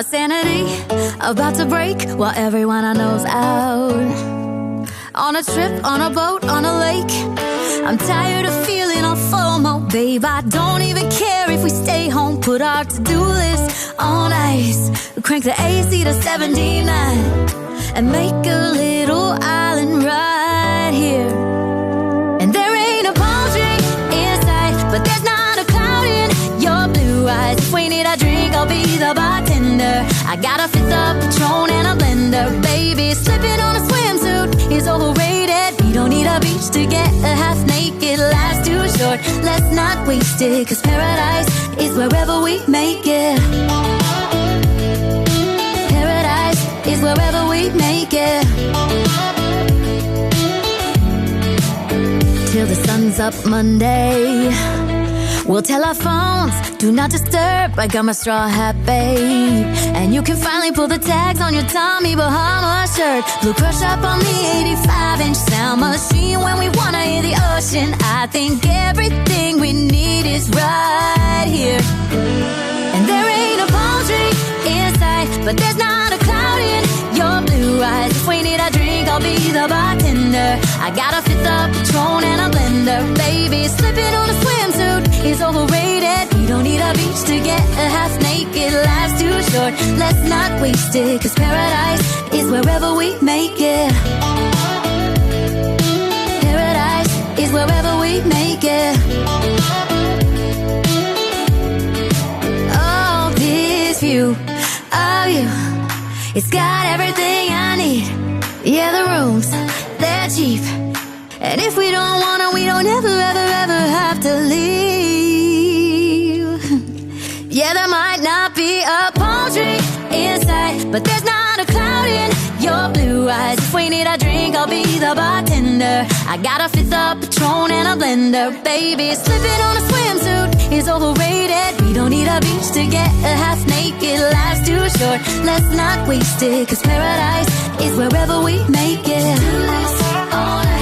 My sanity about to break while everyone I know's out. On a trip, on a boat, on a lake. I'm tired of feeling all FOMO, babe. I don't even care if we stay home. Put our to-do list on ice. Crank the AC to 79 and make a little island right here. And there ain't a palm tree in sight, but there's not a cloud in your blue eyes. If we need a drink, I'll be the bartender. I got a fifth of Patron and a blender, baby. Slipping on a swimsuit is overrated. We don't need a beach to get a half naked. Life's too short, let's not waste it. Cause paradise is wherever we make it. Paradise is wherever we make it. Till the sun's up Monday, we'll tell our phones, do not disturb. I got my straw hat, babe. And you can finally pull the tags on your Tommy Bahama shirt. Blue crush up on the 85-inch sound machine. When we wanna hear the ocean, I think everything we need is right here. And there ain't a palm tree in sight, but there's not a cloud in your blue eyes. If we need a drink, I'll be the bartender. I got a fifth of Patron and a blender, baby. Slipping on a swimsuit is overrated. We don't need a beach to get a half naked. Life's too short, let's not waste it. Cause paradise is wherever we make it. Paradise is wherever we make it. Oh, this view of you, it's got everything I need. Yeah, the rooms, they're cheap. And if we don't wanna, we don't ever, ever, ever have to leave. Yeah, there might not be a palm tree in sight, but there's not a cloud in your blue eyes. If we need a drink, I'll be the bartender. I got a fifth of Patron and a blender, baby. Slipping on a swimsuit is overrated. We don't need a beach to get a half naked. Life's too short, let's not waste it. Cause paradise is wherever we make it. Do this all night.